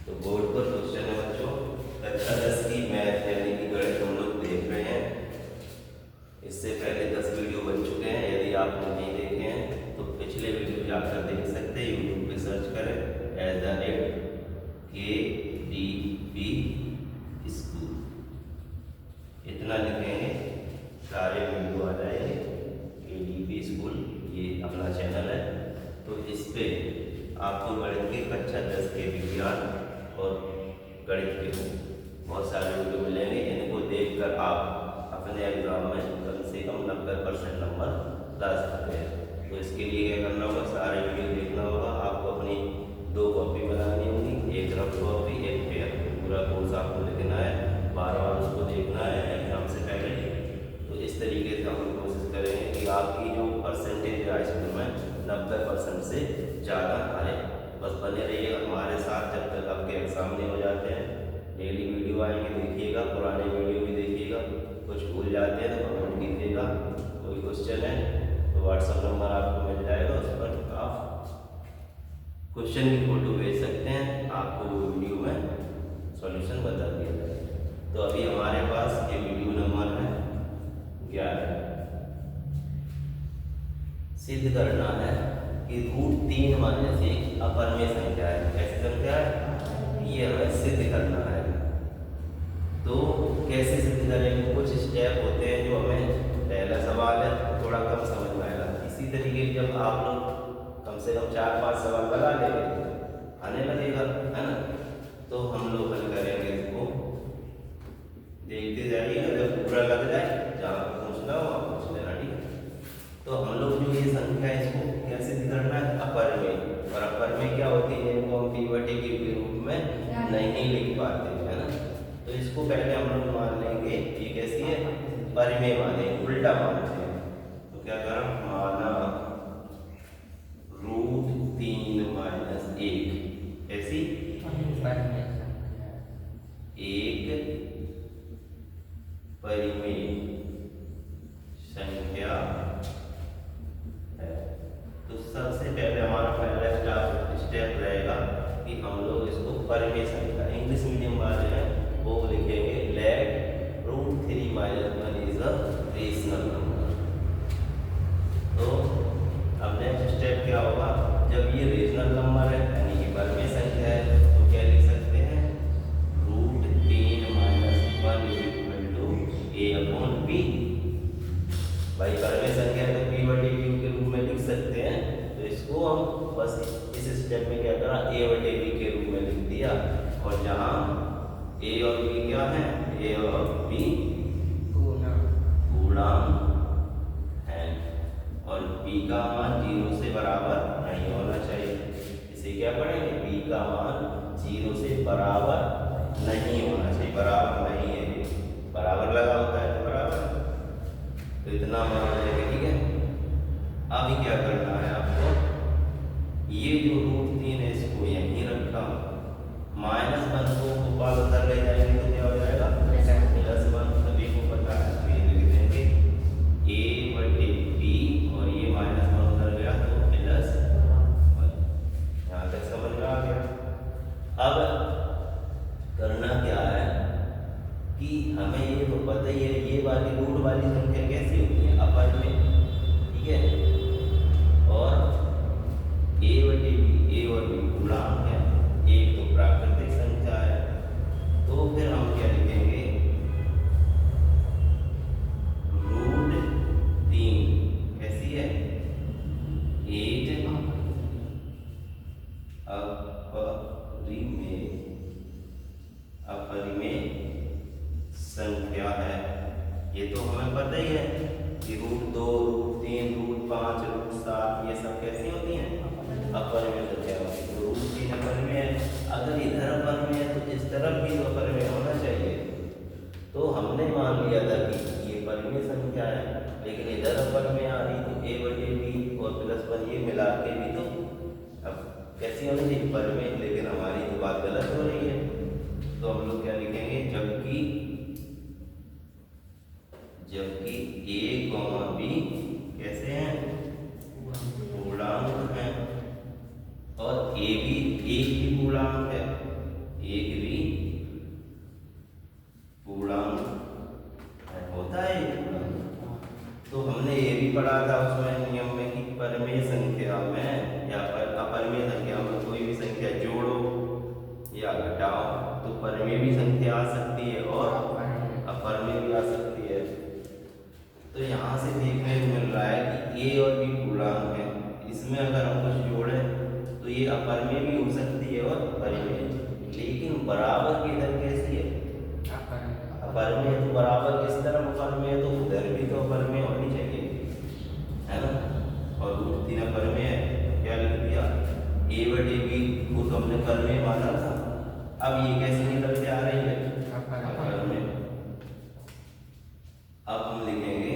तो बोर्ड पर क्वेश्चन है बच्चों, कक्षा 10 की मैथ यानी कि गणित हम लोग देख रहे हैं। इससे पहले 10 वीडियो बन चुके हैं, यदि आपने नहीं देखे हैं तो पिछले वीडियो जाकर देख सकते हैं। यूट्यूब पे सर्च करें KDP स्कूल, इतना लिखेंगे सारे वीडियो आ जाएंगे। KDP स्कूल ये अपना चैनल है, तो इस पे आपको गणित के कक्षा 10 के विज्ञान और गणित के बहुत सारे वीडियो मिलेंगे। इनको देखकर आप अपने एग्जाम में कम से कम 90% नंबर ला सकते हैं। तो इसके लिए क्या करना होगा, सारे वीडियो देखना होगा। आपको अपनी 2 कॉपी बनानी होगी, एक रफ कॉपी एक पेयर। पूरा कोर्स आपको लिखना है, बार बार उसको देखना है एग्जाम से पहले। तो इस तरीके से हम कोशिश करेंगे कि आपकी जो परसेंटेज है स्कूल में 90% से ज़्यादा आए। बस बने रहिएगा हमारे साथ जब तक आपके एग्जाम नहीं हो जाते हैं। डेली वीडियो आएंगे, देखिएगा, पुराने वीडियो भी देखिएगा। कुछ भूल जाते हैं तो कमेंट कीजिएगा। कोई क्वेश्चन है तो व्हाट्सएप नंबर आपको मिल जाएगा, उस पर आप क्वेश्चन की फोटो भेज सकते हैं, आपको वो वीडियो में सॉल्यूशन बता दिया जाएगा। तो अभी हमारे पास ये वीडियो नंबर है 11। सिद्ध करना है कि √3 माइनस 1 अपरिमेय संख्या है। कैसी संख्या है ये हमें सिद्ध करना है। तो कैसे सिद्ध करेंगे, कुछ स्टेप होते हैं जो हमें, पहला सवाल है थोड़ा कम समझ में आएगा। इसी तरीके जब आप लोग कम से कम 4-5 सवाल लगा लेंगे आने लगेगा, है ना। तो हम लोग हल करेंगे, इसको देखते जाइएगा, जब पूरा लग जाए जहाँ पूछना हो आप पूछ लेना, ठीक है। तो हम लोग जो ये संख्या है इसको क्या सिद्ध करना है, अपरिमेय। और अपरिमेय क्या होती है, इनको हम p/q के रूप में नहीं लिख पाते, है ना। तो इसको पहले हम लोग मान लेंगे ये कैसी है, परिमेय माने, उल्टा मानते हैं। तो क्या करा, माना √3 माइनस 1 ऐसी एक परिमेय संख्या है। तो सबसे पहले हमारा पहला स्टेप रहेगा कि हम लोग इसको परिमेय संख्या, इंग्लिश मीडियम वाले हैं वो लिखेंगे let √3 minus 1 is a rational number. तो अब नेक्स्ट स्टेप क्या होगा, जब ये रेशनल नंबर है यानी कि परिमेय संख्या है, तो क्या लिख सकते हैं, √3 माइनस 1 a/b। भाई परिमेय संख्या तो p/q के रूप में लिख सकते हैं। तो इसको हम बस इस स्टेप में क्या करा, a/b के रूप में लिख दिया। और जहाँ a और b क्या है, a और b पूर्णांक है और b का मान 0 से बराबर नहीं होना चाहिए। इसे क्या पढ़ेंगे, b का मान 0 से बराबर नहीं होना चाहिए। बराबर नहीं है, बराबर लगा होता है तो बराबर, तो इतना मान जाएगा, ठीक है। अभी क्या करना है आपको, ये जो √3 है इसको यहीं रखा, -1 को ऊपर उधर ले जाएंगे तो क्या हो जाएगा, +1। सभी को पता है, तो ये लिख देंगे a/b और ये -1 उधर गया तो +1। यहाँ तक समझ में आ गया। अब करना क्या है कि हमें ये तो पता ही है, ये वाली रूट वाली संख्या कैसी होती है, अपरिमेय, ठीक है। और a और b पूर्णांक है, एक तो प्राकृतिक संख्या है। तो फिर हम क्या लिखेंगे, √3 कैसी है, एक अपरिमेय संख्या है। ये तो हमें पता ही है कि √2, √3, √5, √7 ये सब कैसी होती हैं, अपरिमेय संख्या होती है। तो √3 अपरिमेय है, अगर इधर अपरिमेय है तो इस तरफ भी तो अपरिमेय होना चाहिए। तो हमने मान लिया था कि ये परिमेय संख्या है, लेकिन इधर अपरिमेय आ रही तो a/b और +1 ये मिला के भी तो अब कैसी होनी चाहिए, परिमेय। लेकिन हमारी तो बात गलत हो रही है। तो हम लोग क्या लिखेंगे, जबकि a, b कैसे हैं, पूर्णांक हैं। और a भी पूर्णांक है, भी संख्या आ सकती है और अपर में भी आ सकती है। तो यहाँ से देखने को मिल रहा है कि ए और बी पूर्णांक है, इसमें अगर हम कुछ जोड़ें तो ये अपर में भी हो सकती है और अपर में, लेकिन बराबर की इधर कैसी है, अपर में। तो बराबर किस तरफ अपर में है, तो उधर भी तो अपर में होनी चाहिए, है ना। और रूट 3 अपर में है, क्या लिख दिया, ए बटे बी को तो हमने पर में माना था, अब ये कैसे निकल के आ रही है, अपर में। अब हम लिखेंगे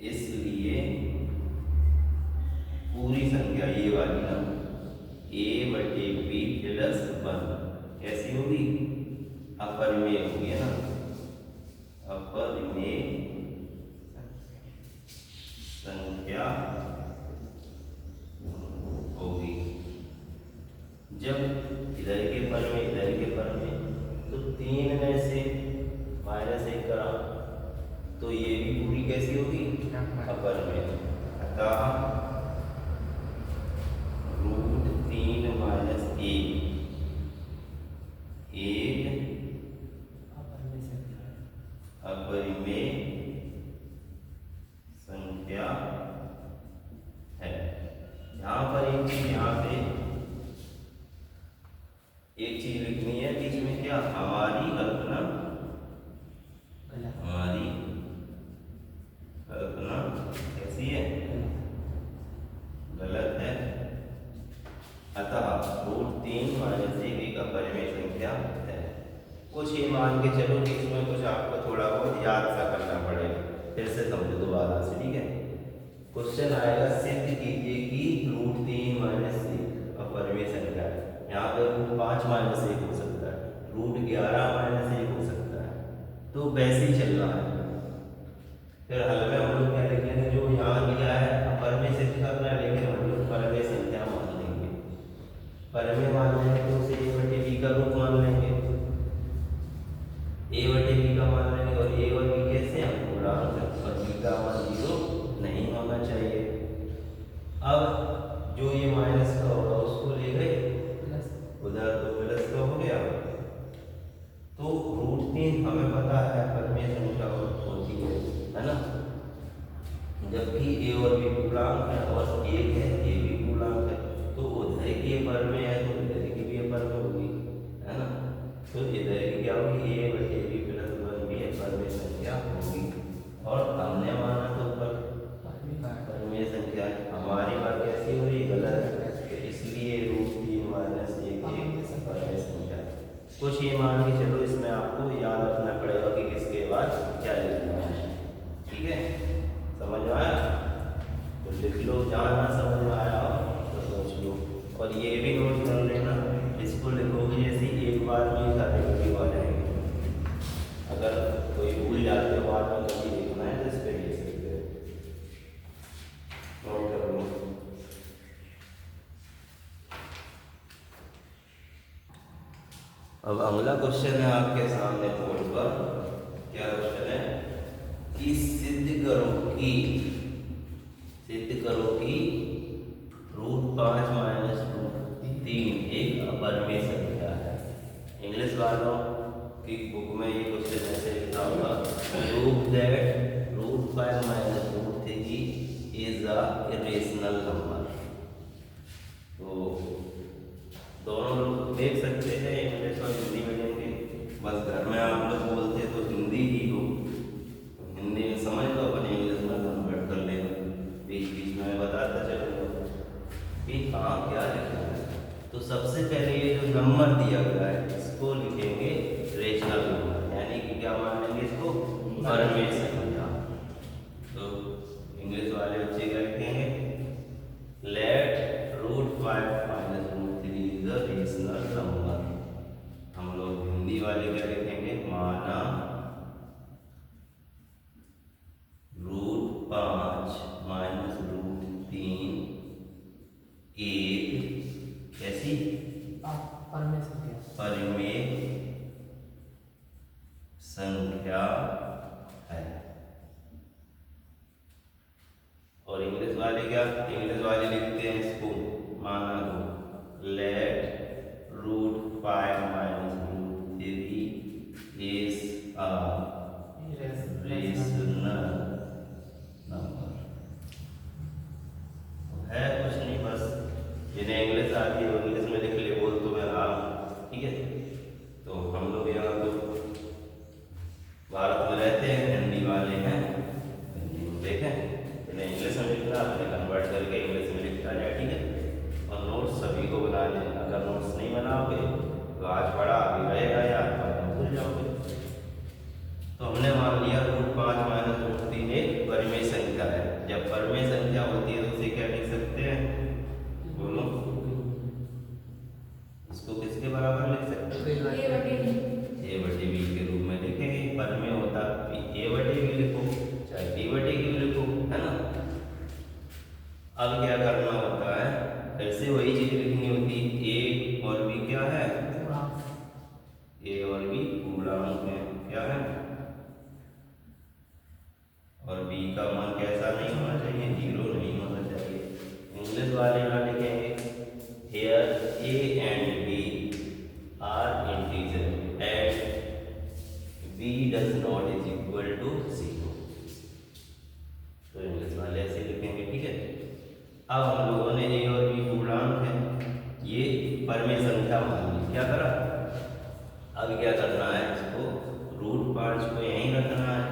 इसलिए पूरी संख्या ये वाली ना ए बटे बी प्लस 1 कैसी होगी, अपर में होगी, है ना, अपर में संख्या होगी। जब इधर के पर में इधर के पर में, तो 3 में से -1 करा तो ये भी पूरी कैसी होगी, अपर में। अतः रूट 3 - 1 एक अपरिमेय संख्या है। यहाँ पर एक चीज, यहाँ पे एक चीज लिखनी है बीच में, क्या, हमारी कल्पना, हमारी कल्पना कैसी है, गलत है। अतः रूट 3 - 1 एक अपरिमेय संख्या है। कुछ ये मान के चलो कि इसमें कुछ आपको थोड़ा बहुत याद सा करना पड़ेगा, फिर से समझो दोबारा से, ठीक है। क्वेश्चन आएगा, सिद्ध कीजिए कि रूट 3 - 1 अपरिमेय संख्या है। यहाँ पे रूट 5 - 1 हो सकता है, रूट 11 - 1 हो सकता है, तो वैसे ही चल रहा है। फिर हल में हम लोग क्या लिखेंगे, जो यहाँ लिखा है अपरिमेय सिद्ध करना है, लेकिन हम लोग परमेय संख्या मान लेंगे। परमेय मान लेंगे तो उसे ए बटे बी का रूप मान लेंगे, ए बटे बी का मान लेंगे, और ए और बी कैसे हैं, पूर्णांक है, और बी का मान 0 नहीं होना चाहिए। अब जो ये माइनस का होगा उसको ले गए उधर, तो प्लस का हो गया। तो रूट 3 हमें पता है परमेय संख्या होती है ना, जबकि ए और बी पूर्णांक है और एक है ए भी पूर्णांक है, तो उधर की परमेय है तो इधर की भी परमेय होगी, है ना। तो इधर की क्या होगी, ए बटे बी प्लस 1 भी परमेय संख्या होगी। और हमने माना तो परमेय संख्या, हमारी बात कैसी हो रही, गलत है, इसलिए रूट 3 - 1 एक परमेय संख्या। कुछ ये मान के चलो, इसमें आपको याद रखना पड़ेगा कि किसके बाद क्या लिखना है, ठीक है। समझ में आया तो लिख लो, जहाँ ना समझ में आया तो सोच लो, और ये भी नोट कर लेना, इसको लिखोगे जैसे एक बार में सारे कभी हो जाएंगे। अगर कोई भूल जाते हो बाद में कभी लिखना है तो इस पर लिख सकते हो, नोट कर लो। अब अगला क्वेश्चन है आपके सामने बोर्ड पर, क्या क्वेश्चन है कि सिद्ध करो कि रूट 5 - रूट 3 एक अपरिमेय संख्या है। इंग्लिश वालों की बुक में ये क्वेश्चन ऐसे लिखा होगा, prove that root 5 - root 3 is a irrational number. तो दोनों लोग देख सकते हैं, इंग्लिश और हिंदी मीडियम के, बस घर में आप लोग बोलते तो हिंदी ही हो, हिंदी में समझ लो, अपने इंग्लिश में कन्वर्ट कर लेना, बीच बीच में बताता चलूँगा कि कहाँ क्या लिखना है। तो सबसे पहले ये जो नंबर दिया गया है इसको लिखेंगे रेशनल नंबर, यानी कि क्या मान लेंगे इसको, परमेय संख्या। तो इंग्लिश वाले बच्चे क्या लिखेंगे, let root 5 - root 3 is a rational number. हम लोग हिंदी वाले क्या लिखेंगे, माना रूट 5 - रूट 3 एक कैसी परमेय संख्या है। और इंग्लिश वाले क्या, इंग्लिश वाले लिखते हैं इसको, माना दो, let root 5 minus root 3 is a rational number. है कुछ नहीं, बस जिन्हें इंग्लिश आती है वो इंग्लिश में लिख ले, बोल तो मैं रहा हूँ, ठीक है। तो हम लोग यहाँ तो भारत में रहते हैं, हिंदी वाले हैं, हिंदी में देखें, जिन्हें इंग्लिश में लिखना अपने कन्वर्ट करके इंग्लिश में लिखा जाए, ठीक है। और नोट्स सभी को बना लें, अगर नोट्स नहीं बनाओगे तो आज पढ़ा अभी रहेगा याद, बाद में भूल जाओगे। तो हमने मान लिया रूट 5 माइनस रूट 3 एक परिमेय संख्या है। जब परिमेय संख्या होती है तो उसे क्या लिख सकते हैं, बोलो, इसको किसके बराबर लिख सकते हैं, ए बटे बी के रूप में लिखेंगे। परिमेय होता ए बटे बी लिखो चाहे बी बटे क्यू लिखो, है ना। अब क्या करना होता है, ऐसे वही चीज लिखनी होती है, ए और बी क्या है, ए और बी पूर्णांक है, क्या है, और बी का मान कैसा नहीं होना चाहिए, 0 नहीं होना चाहिए। इंग्लिश वाले यहाँ लिखेंगे here a and b are integer and b does not is equal to 0। तो इंग्लिश वाले ऐसे लिखेंगे, ठीक है। अब हम लोगों ने ए और बी पूर्णांक है, ये परिमेय संख्या मान ली, क्या करा, अब क्या करना है, इसको रूट 5 को यहीं रखना है,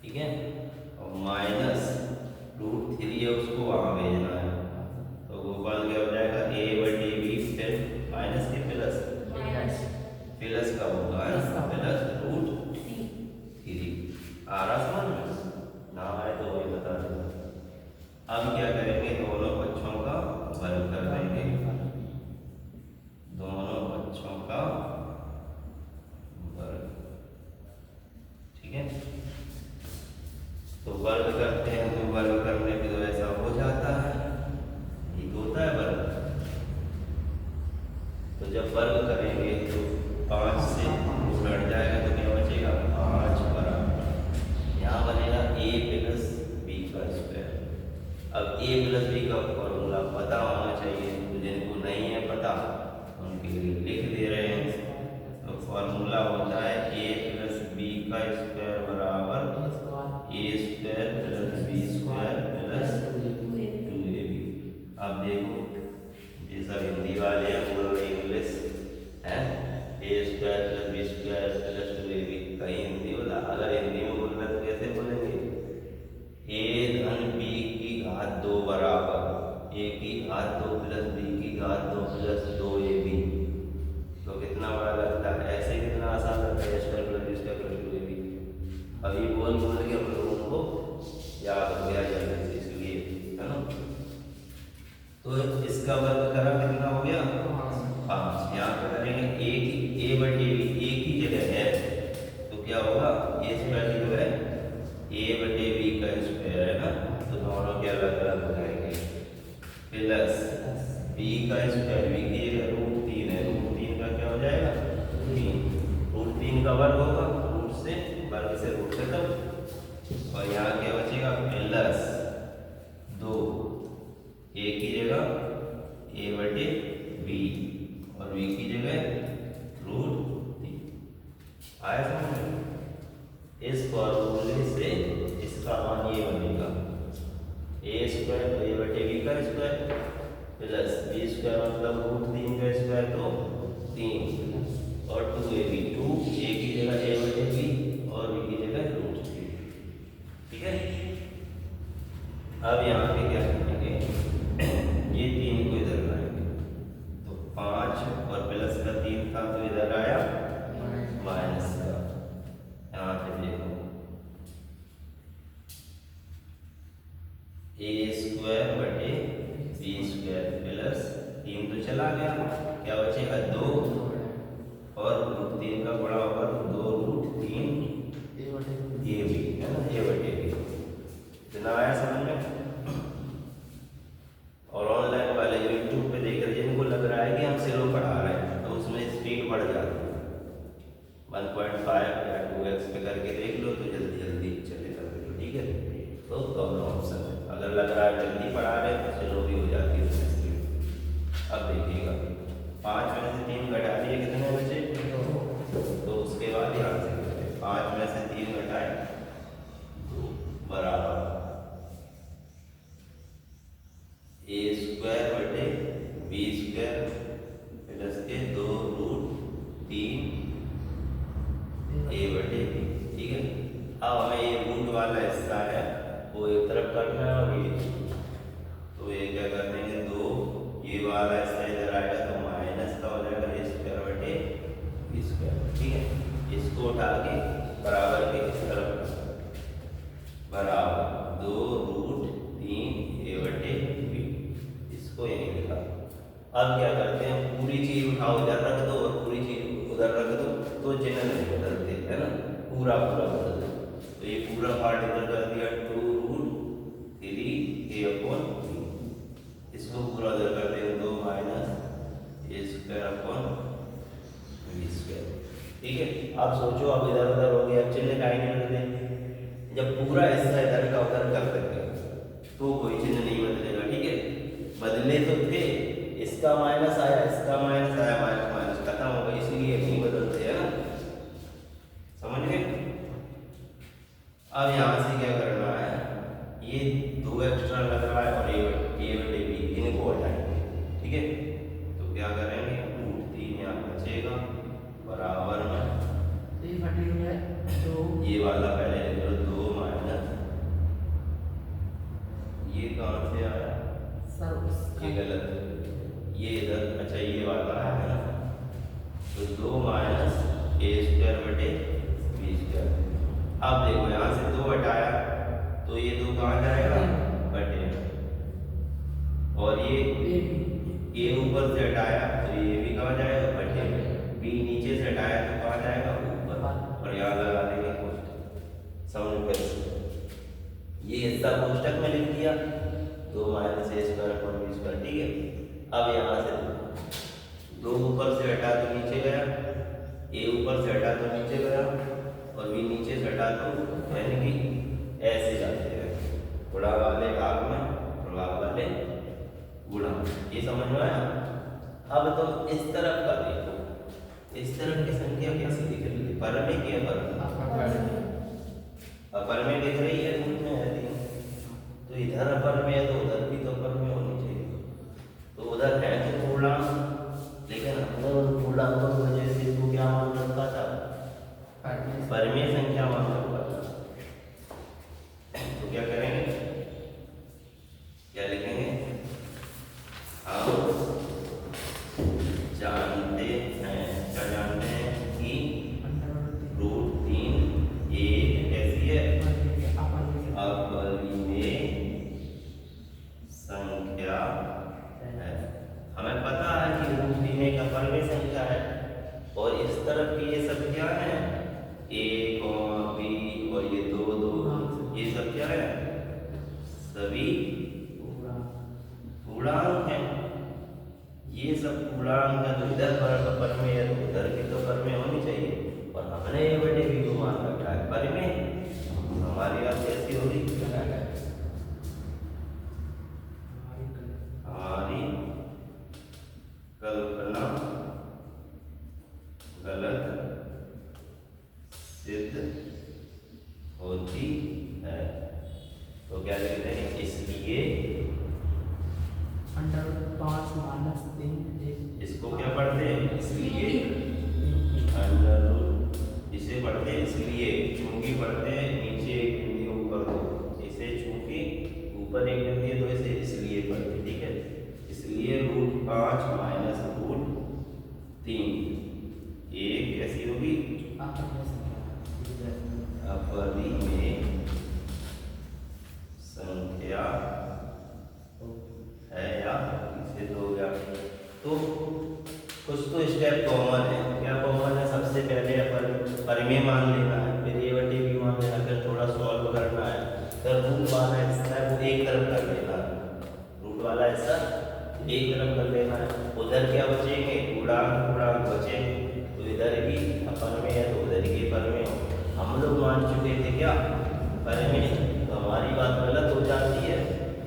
ठीक है, और माइनस रूट 3 है उसको वहां भेजना है। तो गोपाल क्या हो जाएगा, ए बटे बी फिर माइनस के प्लस, प्लस का होगा प्लस रूट 3। आ रहा समझ में, ना आए तो वही बता देना। अब क्या करेंगे, दोनों पक्षों का वर्ग कर देंगे, दोनों पक्षों का वर्ग, ठीक है। तो वर्ग करते हैं, तो वर्ग करने पे तो ऐसा हो जाता है, ये तो होता है वर्ग। तो जब वर्ग करेंगे तो 5 से घट जाएगा तो क्या बचेगा, 5 बराबर, यहाँ बनेगा a प्लस बी का स्क्वायर। अब a प्लस बी का फॉर्मूला पता होना चाहिए, तो जिनको नहीं है पता उनके लिए लिख दे रहे हैं। तो फॉर्मूला होता है a प्लस बी का स्क्वायर बराबर A square plus B square plus 2ab। अब देखो ये सब हिंदी वाले हैं, बोल रहे इंग्लिश है, A square plus B square plus 2ab, कहीं हिंदी बोला, अगर हिंदी में बोलना तो कैसे बोलेंगे, ए धन बी की घात 2 बराबर ए की घात 2 प्लस बी की घात 2 प्लस 2ab। तो कितना बड़ा लगता है, ऐसे कितना आसान लगता है, square plus B square plus 2ab। अभी बोल बोल के हम लोगों को याद हो गया जल्दी से, इसलिए, है ना। तो इसका वर्ग करा कितना हो गया, 5। यहाँ पे करेंगे ए बटे बी, ए की जगह है तो क्या होगा, ए स्क्वायर की जगह ए बटे बी का स्क्वायर है ना, तो दोनों के अलग अलग हो जाएंगे, प्लस बी का स्क्वायर, बी की जगह रूट 3 है, रूट 3 का क्या हो जाएगा 3, रूट 3 का वर्ग होगा, रूट से वर्ग से रूट खत्म, और यहाँ क्या बचेगा प्लस 2, ए की जगह ए बटे बी और बी की जगह रूट 3। आया समझ में। इस फॉर्मूले से इसका मान ये बनेगा, ए स्क्वायर ए बटे बी का स्क्वायर प्लस बी स्क्वायर मतलब रूट 3 का स्क्वायर तो 3 और 2ab, 2 ए की जगह ए बटे बी और बी की जगह रूट 3, ठीक है। अब यहाँ पे क्या करेंगे, ये 3 को इधर लाएंगे, तो 5 और प्लस का 3 था तो इधर आया माइनस का। यहाँ पे देखो ए स्क्वायर बटे बी स्क्वायर प्लस 3 तो चला गया, क्या बचेगा 2 और रूट 3 का गुणा होगा 2 रूट 3 ए बी, है ना, ए बटे बी। इतना आया समझ में। और ऑनलाइन वाले यूट्यूब पे देख रहे जिनको लग रहा है कि हम सिर्फ पढ़ा रहे हैं तो उसमें स्पीड बढ़ जाती है, 1.5 या 2x पे करके देख लो तो जल्दी जल्दी चलेगा वीडियो, ठीक है। तो दोनों ऑप्शन है, अगर लग रहा है जल्दी पढ़ा रहे तो स्लो भी हो जाती है उसमें स्पीड। अब देखिएगा 5 में ए स्क्वायर बटे बी स्क्वायर प्लस के 2 रूट 3 ए बटे बी। ठीक है, अब हमें ये रूट वाला हिस्सा है वो एक तरफ करना है, और ये तो ये क्या कर देंगे 2, ये वाला हिस्सा इधर आएगा तो माइनस का हो जाएगा ए स्क्वायर बटे बी स्क्वायर। ठीक है, इसको उठा के बराबर के इस तरफ बराबर 2 रूट 3 ए बटे बी, इसको यहीं लिखा। अब क्या करते हैं, पूरी चीज उठाओ इधर रख दो और पूरी चीज उधर रख दो, तो चिन्ह नहीं बदलते है ना, पूरा पूरा बदल दो। तो ये पूरा पार्ट इधर कर दिया 2 रूट 3 ए अपॉन बी, इसको पूरा उधर कर देंगे 2 माइनस ए स्क्वायर अपॉन बी स्क्वायर। ठीक है, अब सोचो अब इधर उधर हो गया, चिन्ह का ही नहीं बदलेंगे। जब पूरा हिस्सा इधर का उधर कर देंगे तो कोई चिन्ह नहीं बदलेगा। ठीक है, बदले तो थे, इसका माइनस आया, इसका माइनस आया, माइनस माइनस खत्म हो गया, इसलिए नहीं बदलते है ना, समझ गए। अब यहाँ से क्या करना है, ये 2 एक्स्ट्रा लग रहा है और ए बटे बी, इनको हटाएंगे। ठीक है, तो क्या करेंगे, रूट 3 यहाँ बचेगा बराबर में ये वाला पहले लिख लो 2 माइनस, ये कहाँ से आया सर, ये गलत है, ये इधर, अच्छा ये वाला है ना, तो 2 माइनस ए स्क्वायर बटे बी स्क्वायर। अब देखो यहाँ से 2 हटाया तो ये 2 कहाँ जाएगा बटे, और ये ए ऊपर से हटाया तो ये भी कहाँ जाएगा बटे, बी नीचे से हटाया तो कहाँ जाएगा ऊपर, और यहाँ लगा देंगे कोष्टक। समझ गए, ये हिस्सा कोष्टक में लिख दिया 2 माइनस ए स्क्वायर अपॉन बी स्क्वायर। ठीक है, अब यहाँ से 2 ऊपर से हटा तो नीचे गया, ए ऊपर से हटा तो नीचे गया, और बी नीचे से हटा तो यानी कि ऐसे जाते हैं, गुणा वाले भाग में प्रभाव वाले गुणा। ये समझ में आया। अब तो इस तरफ का देखो, इस तरफ की संख्या कैसी दिख रही है, पर में क्या पर अपर में दिख रही है, रूट में है 3, तो इधर अपर में है तो उधर भी तो अपर में होनी चाहिए, तो उधर है तो पूर्णांक, लेकिन हमने उन पूर्णांकों की वजह से इसको क्या मान रखा था, परिमेय संख्या मान रखा था। तो क्या करेंगे, क्या लिखेंगे, हम जानते हैं, क्या जानते हैं कि रूट 3 ए कैसी है, अपरिमेय संख्या है। हमें पता है कि रूट 3 एक अपरिमेय संख्या है, और इस तरफ की ये सब क्या है, ए बी और ये 2 2, ये सब क्या है, सभी पूर्णांक हैं। ये सब पूर्णांक है, तो इधर परिमेय है तो उधर भी तो परिमेय होनी चाहिए, और हमने ये बटे बी को मान रखा है परिमेय। हमारी बात कैसी होगी, हमारी कल्पना गलत सिद्ध होती है। तो क्या कहते हैं, इसलिए इसको क्या पढ़ते हैं, इसलिए अंडर रूट, इसे पढ़ते हैं इसलिए, चूंकि पढ़ते हैं नीचे एक बिंदु ऊपर 2, इसे चूंकि ऊपर एक बिंदु है तो इसे इसलिए पढ़ते। ठीक है, इसलिए रूट 5 माइनस रूट 3 ये कैसी होगी, अपरिमेय संख्या है, या इसे तो हो गया। तो कुछ तो स्टेप कॉमन है, क्या कॉमन है, सबसे पहले परिमेय मान लेना है, फिर ए बटे बी मान लेना, फिर थोड़ा सॉल्व करना है, फिर रूट वाला हिस्सा है वो एक तरफ कर लेना है, रूट वाला हिस्सा एक तरफ कर लेना है, उधर क्या बचेंगे, पूर्णांक बचेंगे, तो इधर भी अपरिमेय है तो उधर भी परिमेय। हम लोग मान चुके थे क्या परिमेय, तो हमारी बात गलत हो जाती है,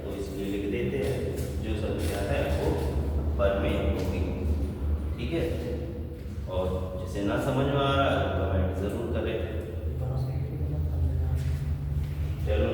तो इसलिए लिख देते हैं जो संख्या है वो परिमेय होगी। ठीक है, और जिसे ना समझ में आ रहा है तो कमेंट जरूर करें। चलो